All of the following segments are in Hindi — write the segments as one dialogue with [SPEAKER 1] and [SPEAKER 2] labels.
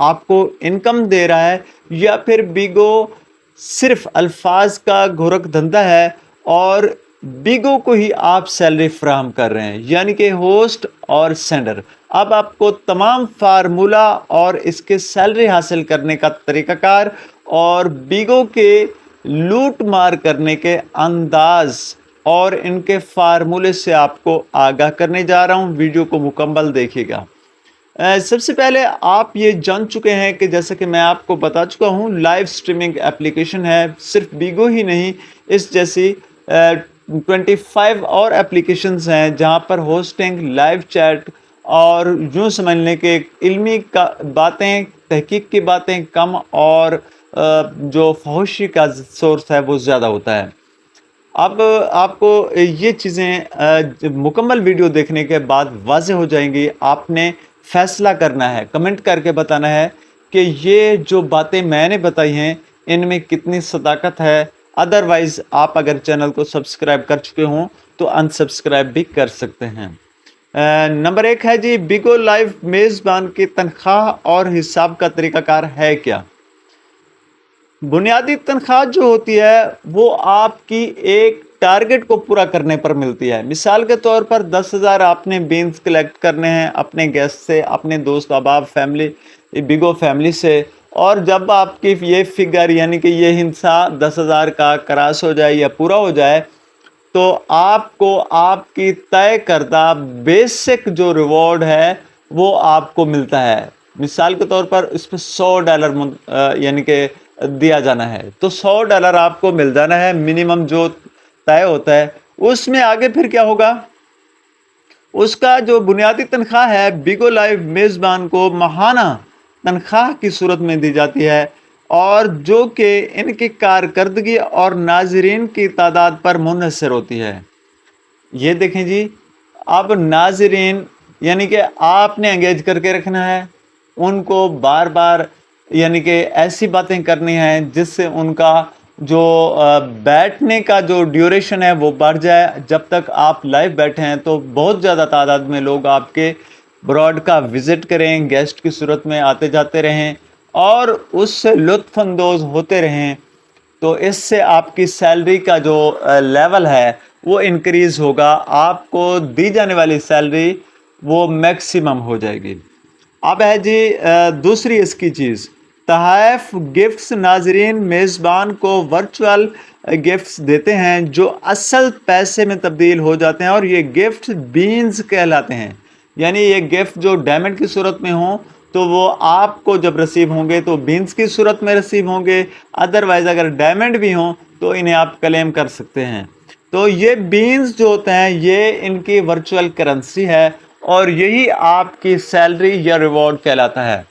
[SPEAKER 1] आपको इनकम दे रहा है, या फिर बिगो सिर्फ अल्फाज का गोरख धंधा है और बिगो को ही आप सैलरी फ्राहम कर रहे हैं, यानी कि होस्ट और सेंडर। अब आपको तमाम फार्मूला और इसके सैलरी हासिल करने का तरीक़ाकार और बिगो के लूट मार करने के अंदाज और इनके फार्मूले से आपको आगाह करने जा रहा हूं। वीडियो को मुकम्मल देखिएगा। सबसे पहले आप ये जान चुके हैं कि जैसे कि मैं आपको बता चुका हूं, लाइव स्ट्रीमिंग एप्लीकेशन है। सिर्फ बिगो ही नहीं, इस जैसी 25 और एप्लीकेशंस हैं जहां पर होस्टिंग, लाइव चैट और यूँ समझ लें कि इल्मी का बातें, तहकीक की बातें कम और जो फहशी का सोर्स है वो ज़्यादा होता है। अब आपको ये चीज़ें मुकम्मल वीडियो देखने के बाद वाज़ेह हो जाएंगी। आपने फैसला करना है, कमेंट करके बताना है कि ये जो बातें मैंने बताई हैं इनमें कितनी सदाकत है। अदरवाइज़ आप अगर चैनल को सब्सक्राइब कर चुके हों तो अनसब्सक्राइब भी कर सकते हैं। नंबर 1 है जी, बिगो लाइव मेज़बान की तनख्वाह और हिसाब का तरीक़ाकार है क्या? बुनियादी तनख्वाह जो होती है वो आपकी एक टारगेट को पूरा करने पर मिलती है। मिसाल के तौर पर 10,000 आपने बीन्स कलेक्ट करने हैं अपने गेस्ट से, अपने दोस्त अहबाब, फैमिली, बिगो फैमिली से, और जब आपकी ये फिगर यानी कि ये हिस्सा 10,000 का क्रॉस हो जाए या पूरा हो जाए तो आपको आपकी तय करदा बेसिक जो रिवॉर्ड है वो आपको मिलता है। मिसाल के तौर पर इस पर $100 यानी कि दिया जाना है, तो $100 आपको मिल जाना है मिनिमम जो तय होता है। उसमें आगे फिर क्या होगा, उसका जो बुनियादी तनख्वाह है बिगो लाइव मेज़बान को माहाना तनख्वाह की सूरत में दी जाती है, और जो कि इनकी कारकर्दगी और नाजरीन की तादाद पर मुनहसर होती है। ये देखें जी, अब नाजरीन यानी कि आपने एंगेज करके रखना है उनको, बार बार यानी कि ऐसी बातें करनी हैं जिससे उनका जो बैठने का जो ड्यूरेशन है वो बढ़ जाए। जब तक आप लाइव बैठे हैं तो बहुत ज़्यादा तादाद में लोग आपके ब्रॉड का विज़िट करें, गेस्ट की सूरत में आते जाते रहें और उससे लुत्फ़अंदोज़ होते रहें, तो इससे आपकी सैलरी का जो लेवल है वो इंक्रीज़ होगा, आपको दी जाने वाली सैलरी वो मैक्सिमम हो जाएगी। अब है जी दूसरी इसकी चीज़, तहफ़ गिफ्ट्स। नाजरीन मेज़बान को वर्चुअल गिफ्ट्स देते हैं जो असल पैसे में तब्दील हो जाते हैं, और ये गिफ्ट बीन्स कहलाते हैं। यानी ये गिफ्ट जो डायमंड की सूरत में हों तो वो आपको जब रिसीव होंगे तो बीन्स की सूरत में रिसीव होंगे, अदरवाइज़ अगर डायमंड भी हों तो इन्हें आप क्लेम कर सकते हैं। तो ये बीन्स जो होते हैं ये इनकी वर्चुअल करेंसी है और यही आपकी सैलरी या रिवॉर्ड कहलाता है।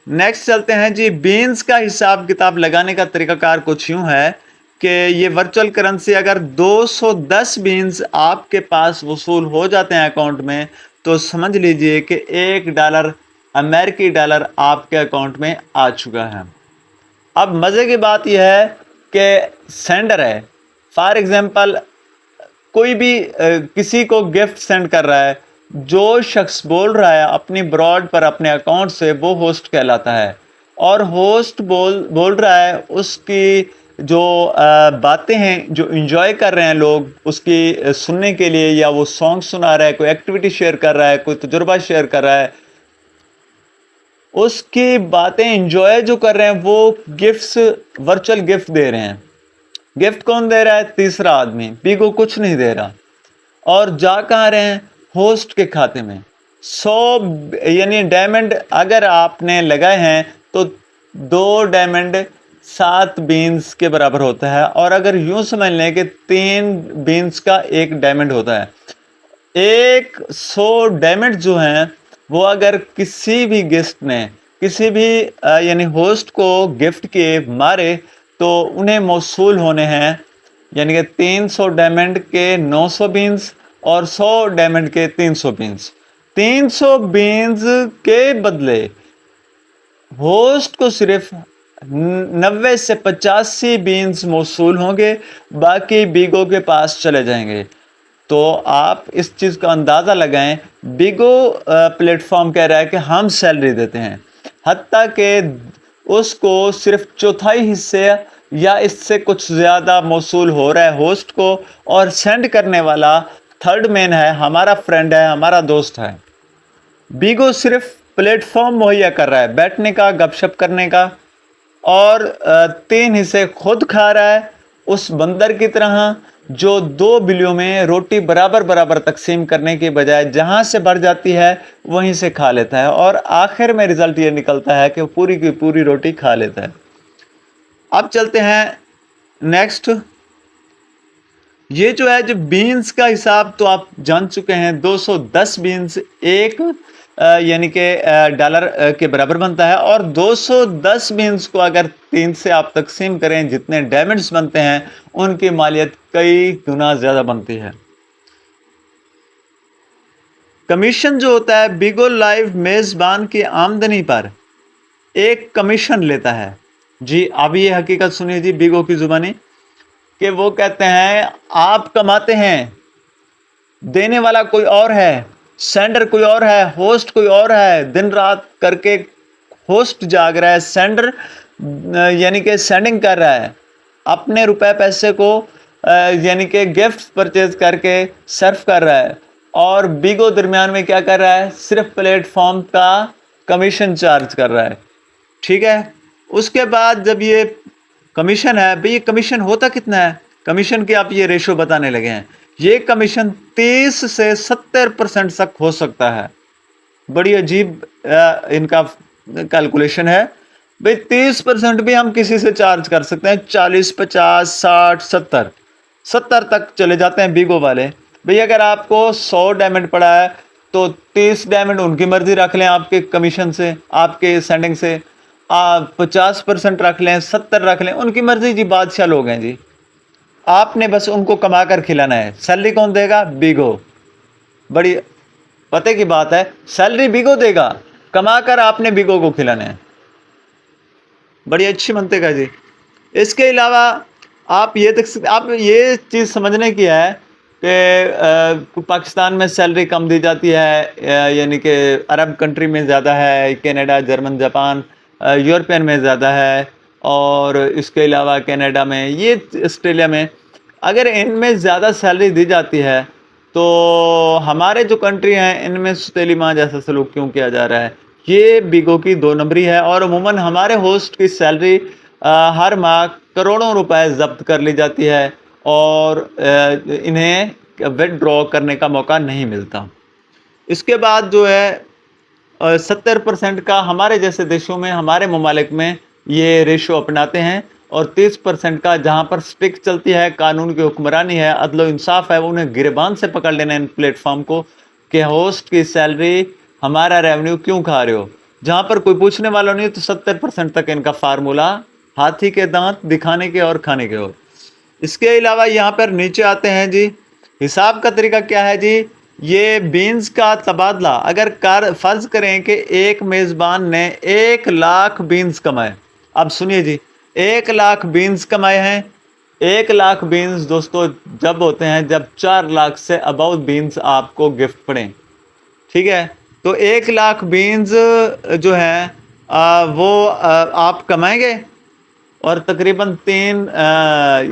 [SPEAKER 1] नेक्स्ट चलते हैं जी, बीन्स का हिसाब किताब लगाने का तरीक़ाकार कुछ यूँ है कि ये वर्चुअल करेंसी अगर 210 बीन्स आपके पास वसूल हो जाते हैं अकाउंट में, तो समझ लीजिए कि $1 अमेरिकी डॉलर आपके अकाउंट में आ चुका है। अब मज़े की बात यह है कि सेंडर है, फॉर एग्ज़ाम्पल कोई भी किसी को गिफ्ट सेंड कर रहा है, जो शख्स बोल रहा है अपनी ब्रॉड पर अपने अकाउंट से, वो होस्ट कहलाता है। और होस्ट बोल रहा है उसकी जो बातें हैं जो एंजॉय कर रहे हैं लोग उसकी सुनने के लिए, या वो सॉन्ग सुना रहा है, कोई एक्टिविटी शेयर कर रहा है, कोई तजुर्बा शेयर कर रहा है, उसकी बातें एंजॉय जो कर रहे हैं वो गिफ्ट्स, वर्चुअल गिफ्ट दे रहे हैं। गिफ्ट कौन दे रहा है? तीसरा आदमी, बिगो कुछ नहीं दे रहा। और जा कहाँ रहे हैं? होस्ट के खाते में। 100 यानी डायमंड अगर आपने लगाए हैं तो 2 डायमंड 7 बीन्स के बराबर होता है, और अगर यूं समझ लें कि 3 बीन्स का 1 डायमंड होता है। 100 डायमंड जो हैं वो अगर किसी भी गेस्ट ने किसी भी यानी होस्ट को गिफ्ट के मारे तो उन्हें मौसूल होने हैं, यानी कि 300 डायमंड के 900 बीन्स और 100 डायमंड के 300 बीन्स। 300 बीन्स के बदले होस्ट को सिर्फ 90 से 85 बीन्स मौसूल होंगे, बाकी बिगो के पास चले जाएंगे। तो आप इस चीज़ का अंदाज़ा लगाएं, बिगो प्लेटफॉर्म कह रहा है कि हम सैलरी देते हैं। हत्ता के उसको सिर्फ चौथाई हिस्से या इससे कुछ ज़्यादा मौसूल हो रहा है होस्ट को, और सेंड करने वाला थर्ड मैन है, हमारा फ्रेंड है, हमारा दोस्त है। बीगो सिर्फ प्लेटफॉर्म मुहैया कर रहा है बैठने का, गपशप करने का, और 3 हिस्से खुद खा रहा है उस बंदर की तरह जो 2 बिलियों में रोटी बराबर बराबर तकसीम करने के बजाय जहां से बढ़ जाती है वहीं से खा लेता है, और आखिर में रिजल्ट ये निकलता है कि पूरी की पूरी रोटी खा लेता है। अब चलते हैं नेक्स्ट। ये जो है, जो बीन्स का हिसाब तो आप जान चुके हैं, 210 बीन्स एक यानी कि डॉलर के बराबर बनता है, और 210 बीन्स को अगर 3 से आप तकसीम करें, जितने डायमंड्स बनते हैं उनकी मालियत कई गुना ज़्यादा बनती है। कमीशन जो होता है, बीगो लाइव मेज़बान की आमदनी पर एक कमीशन लेता है जी। अब ये हकीकत सुनिए जी बीगो की ज़ुबानी, कि वो कहते हैं आप कमाते हैं, देने वाला कोई और है, सेंडर कोई और है, होस्ट कोई और है, दिन रात करके होस्ट जाग रहा है, सेंडर यानी कि सेंडिंग कर रहा है, अपने रुपए पैसे को यानी कि गिफ्ट परचेज करके सर्व कर रहा है, और बीगो दरमियान में क्या कर रहा है, सिर्फ प्लेटफॉर्म का कमीशन चार्ज कर रहा है। ठीक है, उसके बाद जब ये कमीशन है, भाई ये कमीशन होता कितना है, कमीशन की आप ये रेशो बताने लगे हैं। ये कमीशन 30 से 70% तक हो सकता है। बड़ी अजीब इनका कैलकुलेशन है भाई। 30% भी हम किसी से चार्ज कर सकते हैं, 40, 50, 60, 70 तक चले जाते हैं बीगो वाले। भाई अगर आपको 100 डायमंड पड़ा है तो 30 डायमंड उनकी मर्जी रख लें आपके कमीशन से, आपके सेंडिंग से, आप 50% रख लें, 70 रख लें, उनकी मर्जी जी, बादशाह लोग हैं जी। आपने बस उनको कमा कर खिलाना है। सैलरी कौन देगा? बीगो। बड़ी पते की बात है, सैलरी बीगो देगा, कमा कर आपने बीगो को खिलाना है। बड़ी अच्छी मंतक है जी। इसके अलावा आप ये चीज़ समझने की है कि पाकिस्तान में सैलरी कम दी जाती है, यानी कि अरब कंट्री में ज़्यादा है, कनाडा, जर्मन, जापान, यूरोपियन में ज़्यादा है, और इसके अलावा कनाडा में, ये ऑस्ट्रेलिया में, अगर इनमें ज़्यादा सैलरी दी जाती है तो हमारे जो कंट्री हैं इनमें सुतेली माँ जैसा सलूक क्यों किया जा रहा है? ये बीगो की 2 नंबरी है। और अमूमन हमारे होस्ट की सैलरी हर माह करोड़ों रुपए जब्त कर ली जाती है, और इन्हें विथड्रॉ करने का मौका नहीं मिलता। इसके बाद जो है 70% का हमारे जैसे देशों में, हमारे ममालिक में ये रेशो अपनाते हैं, और 30% का जहाँ पर स्ट्रिक्ट चलती है, कानून की हुक्मरानी है, अदल इंसाफ है, उन्हें गिरबान से पकड़ लेना इन प्लेटफॉर्म को कि होस्ट की सैलरी हमारा रेवेन्यू क्यों खा रहे हो। जहाँ पर कोई पूछने वाला नहीं तो 70% तक इनका फार्मूला हाथी के दांत दिखाने के और खाने के। और इसके अलावा यहाँ पर नीचे आते हैं जी, हिसाब का तरीका क्या है जी। ये बीन्स का तबादला, अगर फर्ज करें कि एक मेज़बान ने 1 लाख बीन्स कमाए। अब सुनिए जी, 1 लाख बीन्स कमाए हैं। 1 लाख बीन्स दोस्तों जब होते हैं जब 4 लाख से अबाउ बीन्स आपको गिफ्ट पड़े। ठीक है, तो 1 लाख बीन्स जो है वो आप कमाएंगे, और तकरीबन 3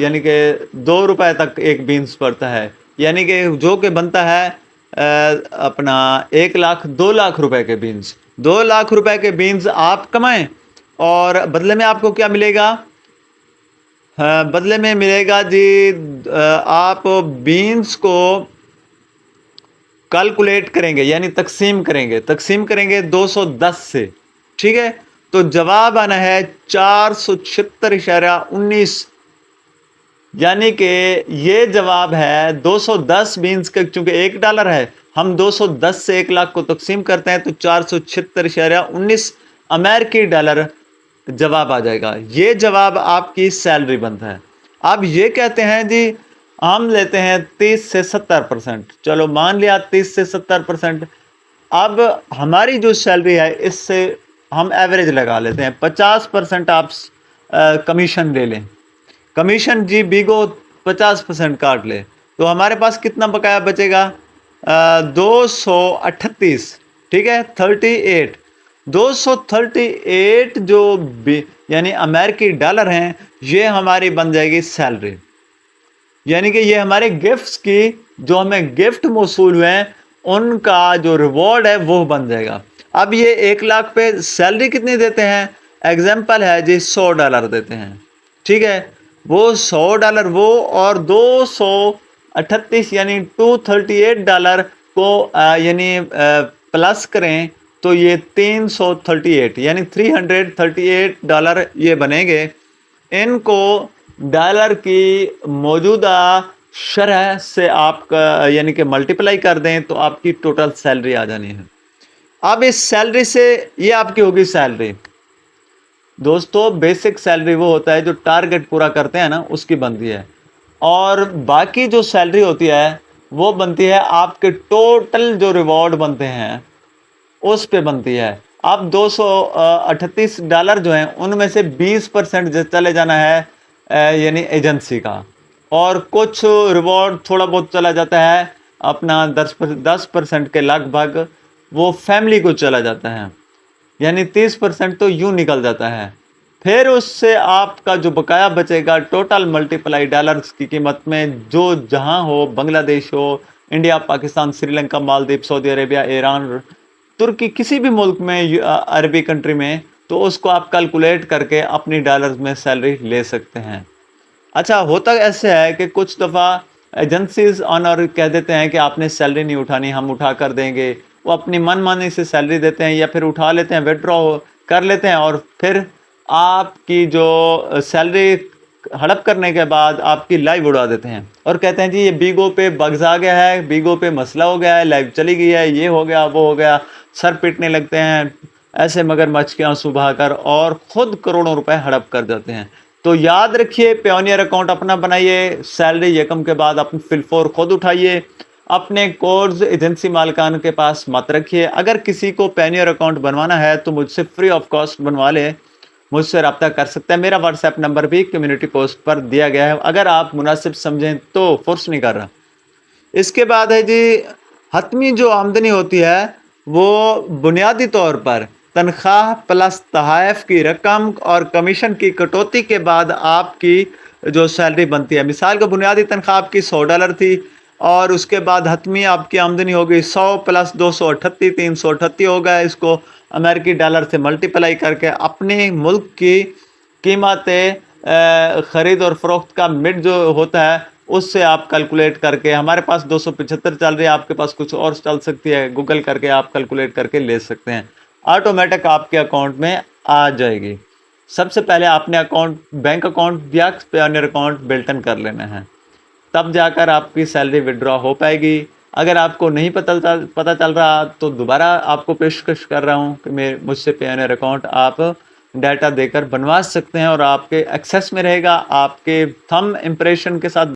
[SPEAKER 1] यानी कि 2 रुपए तक एक बीन्स पड़ता है, यानी कि जो कि बनता है अपना 1 लाख 2 लाख रुपए के बीन्स। 2 लाख रुपए के बीन्स आप कमाएं, और बदले में आपको क्या मिलेगा? बदले में मिलेगा जी, आप बीन्स को कैलकुलेट करेंगे, यानी तकसीम करेंगे 210 से। ठीक है, तो जवाब आना है 476.19, यानी कि ये जवाब है 210 बीन्स का, चूंकि $1 है, हम 210 से 1 लाख को तकसीम करते हैं तो 476.19 अमेरिकी डॉलर जवाब आ जाएगा। ये जवाब आपकी सैलरी बनता है। अब ये कहते हैं जी हम लेते हैं 30 से 70%, चलो मान लिया 30 से 70%। अब हमारी जो सैलरी है इससे हम एवरेज लगा लेते हैं, 50% आप कमीशन ले लें। कमीशन जी बीगो 50% काट ले, तो हमारे पास कितना बकाया बचेगा? 238। ठीक है, 38। 238 जो यानी अमेरिकी डॉलर हैं, ये हमारी बन जाएगी सैलरी। यानी कि ये हमारे गिफ्ट्स की, जो हमें गिफ्ट मौसूल हुए हैं, उनका जो रिवॉर्ड है वो बन जाएगा। अब ये 1 लाख पे सैलरी कितनी देते हैं? एग्जाम्पल है जी, $100 देते हैं, ठीक है। वो $100 वो और 238 यानी $238 को यानी प्लस करें तो ये 338 यानी $338 ये बनेंगे। इनको डॉलर की मौजूदा शरह से आपका यानी कि मल्टीप्लाई कर दें तो आपकी टोटल सैलरी आ जानी है। अब इस सैलरी से ये आपकी होगी सैलरी। दोस्तों बेसिक सैलरी वो होता है जो टारगेट पूरा करते हैं ना, उसकी बनती है। और बाकी जो सैलरी होती है वो बनती है आपके टोटल जो रिवॉर्ड बनते हैं उस पे बनती है। अब $238 जो हैं उनमें से 20% चले जाना है यानी एजेंसी का, और कुछ रिवॉर्ड थोड़ा बहुत चला जाता है अपना 10% के लगभग वो फैमिली को चला जाता है, यानी 30% तो यूं निकल जाता है। फिर उससे आपका जो बकाया बचेगा टोटल मल्टीप्लाई डॉलर्स की कीमत में, जो जहां हो, बांग्लादेश हो, India, Pakistan, Sri Lanka, Maldives, Saudi Arabia, Iran, तुर्की, किसी भी मुल्क में, अरबी कंट्री में, तो उसको आप कैलकुलेट करके अपनी डॉलर्स में सैलरी ले सकते हैं। अच्छा, होता ऐसे है कि कुछ दफ़ा एजेंसीज ऑनर कह देते हैं कि आपने सैलरी नहीं उठानी, हम उठा कर देंगे। वो अपनी मनमानी से सैलरी देते हैं या फिर उठा लेते हैं, विड्रॉ कर लेते हैं, और फिर आपकी जो सैलरी हड़प करने के बाद आपकी लाइव उड़ा देते हैं और कहते हैं जी ये बीगो पे बग्स आ गया है, बीगो पे मसला हो गया है, लाइव चली गई है, ये हो गया, वो हो गया। सर पीटने लगते हैं ऐसे मगरमच्छ के आंसू बहाकर, और खुद करोड़ों रुपए हड़प कर जाते हैं। तो याद रखिए, पेयोनियर अकाउंट अपना बनाइए, सैलरी यकम के बाद अपनी फिलफोर खुद उठाइए, अपने कोड्स एजेंसी मालिकान के पास मत रखिए। अगर किसी को पेयोनियर अकाउंट बनवाना है तो मुझसे फ्री ऑफ कॉस्ट बनवा ले, मुझसे रब्ता कर सकते हैं। मेरा व्हाट्सएप नंबर भी कम्युनिटी पोस्ट पर दिया गया है, अगर आप मुनासिब समझें तो, फोर्स नहीं कर रहा। इसके बाद है जी, हतमी जो आमदनी होती है वो बुनियादी तौर पर तनख्वाह प्लस तहाइफ की रकम और कमीशन की कटौती के बाद आपकी जो सैलरी बनती है। मिसाल का बुनियादी तनख्वाह आपकी $100 थी, और उसके बाद हतमी आपकी आमदनी हो गई 100 प्लस 238 338 हो गया। इसको अमेरिकी डॉलर से मल्टीप्लाई करके अपने मुल्क की कीमत ख़रीद और फ़रोख्त का मिड जो होता है उससे आप कैलकुलेट करके, हमारे पास 275 चल रही है, आपके पास कुछ और चल सकती है, गूगल करके आप कैलकुलेट करके ले सकते हैं। ऑटोमेटिक आपके अकाउंट में आ जाएगी। सबसे पहले आपने अकाउंट, बैंक अकाउंट या पेयोनियर अकाउंट बिल्टन कर लेना है, तब जाकर आपकी सैलरी विड्रॉ हो पाएगी। अगर आपको नहीं पता चल रहा तो दोबारा आपको पेशकश कर रहा हूँ कि मुझसे पेयोनियर अकाउंट आप डाटा देकर बनवा सकते हैं, और आपके एक्सेस में रहेगा, आपके थंब इम्प्रेशन के साथ